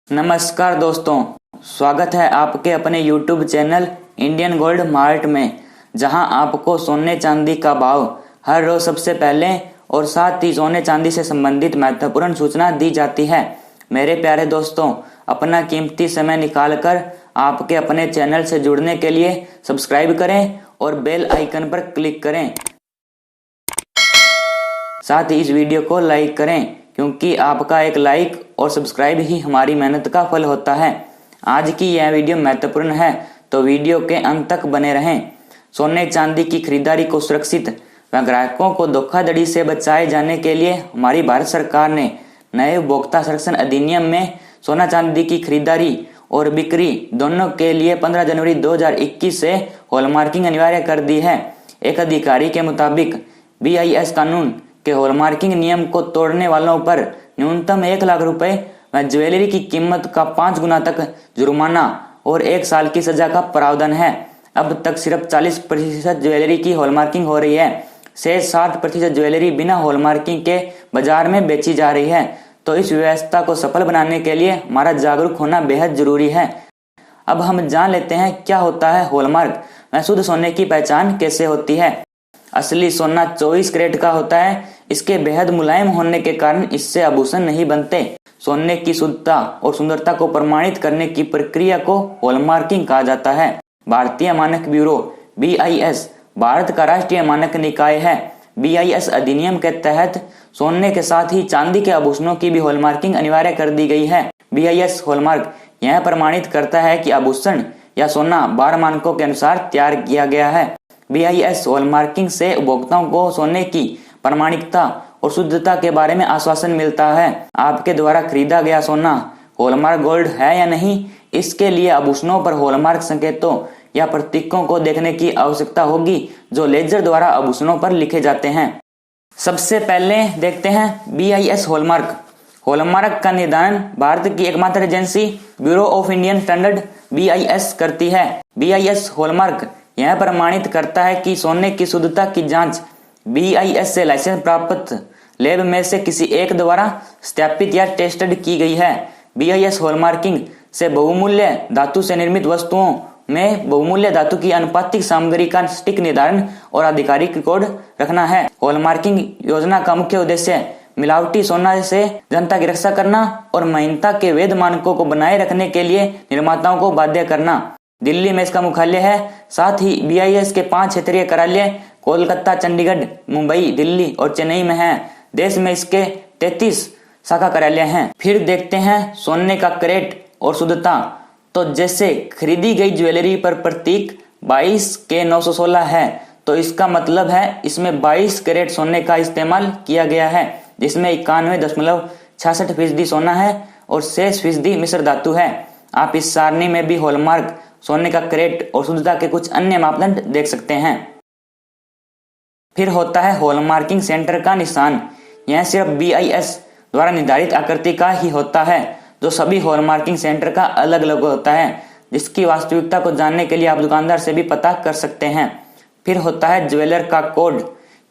नमस्कार दोस्तों, स्वागत है आपके अपने YouTube channel Indian gold mart में, जहां आपको सोने चांदी का भाव हर रोज सबसे पहले और साथ ही सोने चांदी से संबंधित महत्वपूर्ण सूचना दी जाती है। मेरे प्यारे दोस्तों, अपना कीमती समय निकालकर आपके अपने चैनल से जुड़ने के लिए सब्सक्राइब करें और बेल आइकन पर क्लिक करें। साथ ही इस वीडियो को लाइक करें, क्योंकि आपका एक लाइक और सब्सक्राइब ही हमारी मेहनत का फल होता है। आज की यह वीडियो महत्वपूर्ण है, तो वीडियो के अंत तक बने रहें। सोने चांदी की खरीदारी को सुरक्षित व ग्राहकों को धोखाधड़ी से बचाए जाने के लिए हमारी भारत सरकार ने नए उपभोक्ता संरक्षण अधिनियम में सोना चांदी की खरीदारी और बिक्री दोनों के लिए 15 जनवरी 2021 से हॉलमार्किंग अनिवार्य कर दी है। एक अधिकारी के मुताबिक BIS कानून के हॉलमार्किंग नियम को तोड़ने वालों पर न्यूनतम 1 लाख रुपए व ज्वेलरी की कीमत का 5 गुना तक जुर्माना और 1 साल की सजा का प्रावधान है। अब तक सिर्फ 40% ज्वेलरी की हॉलमार्किंग हो रही है, शेष 60% ज्वेलरी बिना हॉलमार्किंग के बाजार में बेची जा रही है। तो इस व्यवस्था को सफल बनाने के लिए हमारा जागरूक होना बेहद जरूरी है। अब हम जान लेते हैं क्या होता है हॉलमार्क व शुद्ध सोने की पहचान कैसे होती है। असली सोना 24 कैरेट का होता है। इसके बेहद मुलायम होने के कारण इससे आभूषण नहीं बनते। सोने की शुद्धता और सुंदरता को प्रमाणित करने की प्रक्रिया को हॉलमार्किंग कहा जाता है। भारतीय मानक ब्यूरो BIS भारत का राष्ट्रीय मानक निकाय है। BIS अधिनियम के तहत सोने के साथ ही चांदी के आभूषणों की भी हॉलमार्किंग अनिवार्य कर दी गई है। BIS हॉलमार्क यह प्रमाणित करता है कि आभूषण या सोना बार मानकों के अनुसार तैयार किया गया है। BIS हॉलमार्किंग से उपभोक्ताओं को सोने की प्रामाणिकता और शुद्धता के बारे में आश्वासन मिलता है। आपके द्वारा खरीदा गया सोना हॉलमार्क गोल्ड है या नहीं, इसके लिए आभूषणों पर हॉलमार्क संकेतों या प्रतीकों को देखने की आवश्यकता होगी, जो लेजर द्वारा आभूषणों पर लिखे जाते हैं। सबसे पहले देखते हैं BIS हॉलमार्क। हॉलमार्क का निर्धारण भारत की एकमात्र agency bureau of Indian standard BIS करती है। BIS हॉलमार्क यह प्रमाणित करता है कि सोने की शुद्धता की जांच BIS से लाइसेंस प्राप्त लैब में से किसी एक द्वारा सत्यापित या टेस्टेड की गई है। BIS हॉलमार्किंग से बहुमूल्य धातु से निर्मित वस्तुओं में बहुमूल्य धातु की अनुपातिक सामग्री का सटीक निर्धारण और आधिकारिक रिकॉर्ड रखना है। हॉलमार्किंग योजना का मुख्य उद्देश्य मिलावटी सोना से जनता की रक्षा करना और महीनता के वैध मानकों को बनाए रखने के लिए निर्माताओं को बाध्य करना। दिल्ली में इसका मुख्यालय है। साथ ही BIS के 5 क्षेत्रीय कार्यालय कोलकाता, चंडीगढ़, मुंबई, दिल्ली और चेन्नई में हैं। देश में इसके 33 शाखा कार्यालय हैं। फिर देखते हैं सोने का कैरेट और शुद्धता। तो जैसे खरीदी गई ज्वेलरी पर प्रतीक 22K916 है, तो इसका मतलब है इसमें 22 कैरेट सोने का इस्तेमाल किया गया है, जिसमें 91.66% सोना है और शेष फीसदी मिश्र धातु है। आप इस सारणी में भी हॉलमार्क, सोने का कैरेट और शुद्धता के कुछ अन्य मापदंड देख सकते हैं। फिर होता है हॉलमार्किंग सेंटर का निशान। यह सिर्फ BIS द्वारा निर्धारित आकृति का ही होता है, जो सभी हॉलमार्किंग सेंटर का अलग अलग होता है, जिसकी वास्तविकता को जानने के लिए आप दुकानदार से भी पता कर सकते हैं। फिर होता है ज्वेलर का कोड।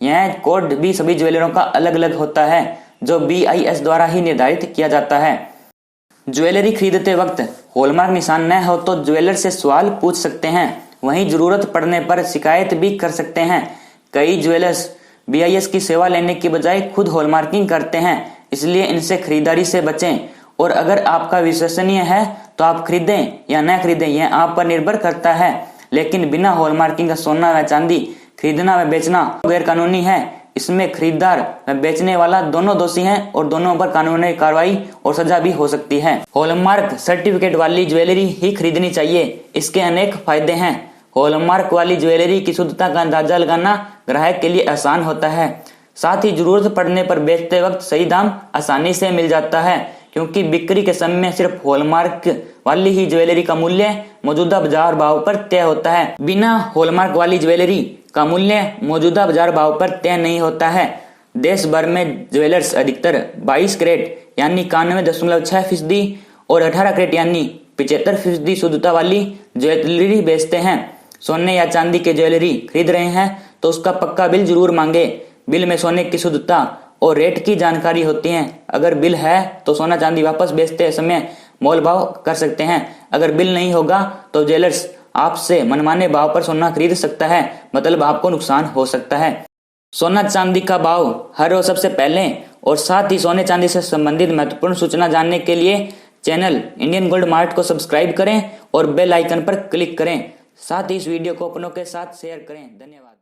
यह कोड भी सभी ज्वेलरों का अलग अलग होता है, जो BIS द्वारा ही निर्धारित किया जाता है। ज्वेलरी खरीदते वक्त हॉलमार्क निशान न हो तो ज्वेलर से सवाल पूछ सकते हैं, वहीं जरूरत पड़ने पर शिकायत भी कर सकते हैं। कई ज्वेलर्स BIS की सेवा लेने की बजाय खुद हॉलमार्किंग करते हैं, इसलिए इनसे खरीदारी से बचें। और अगर आपका विश्वसनीय है तो आप खरीदें या न खरीदें, यह आप पर निर्भर करता है। लेकिन बिना हॉलमार्किंग का सोना व चांदी खरीदना व बेचना गैर कानूनी है। इसमें खरीदार व बेचने वाला दोनों दोषी हैं और दोनों पर कानूनी कार्रवाई और सजा भी हो सकती है। हॉलमार्क सर्टिफिकेट वाली ज्वेलरी ही खरीदनी चाहिए। इसके अनेक फायदे हैं। हॉलमार्क वाली ज्वेलरी की शुद्धता का अंदाजा लगाना ग्राहक के लिए आसान होता है। साथ ही जरूरत पड़ने पर बेचते वक्त सही दाम आसानी से मिल जाता है, क्योंकि बिक्री के समय में सिर्फ हॉलमार्क वाली ही ज्वेलरी का मूल्य मौजूदा बाजार भाव पर तय होता है। बिना हॉलमार्क वाली ज्वेलरी का मूल्य मौजूदा बाजार भाव पर तय नहीं होता है। देश भर में ज्वेलर्स अधिकतर 22 कैरेट यानी 91.6% और 18 कैरेट यानी 75% शुद्धता वाली ज्वेलरी बेचते हैं। सोने या चांदी के ज्वेलरी खरीद रहे हैं तो उसका पक्का बिल जरूर मांगे। बिल में सोने की शुद्धता और रेट की जानकारी होती है। अगर बिल है तो सोना चांदी वापस बेचते समय मोल भाव कर सकते हैं। अगर बिल नहीं होगा तो ज्वेलर्स आपसे मनमाने भाव पर सोना खरीद सकता है, मतलब आपको नुकसान हो सकता है। सोना चांदी का भाव हर रोज सबसे पहले और साथ ही सोने चांदी से संबंधित महत्वपूर्ण सूचना जानने के लिए चैनल इंडियन गोल्ड मार्ट को सब्सक्राइब करें और बेल आइकन पर क्लिक करें। साथ ही इस वीडियो को अपनों के साथ शेयर करें। धन्यवाद।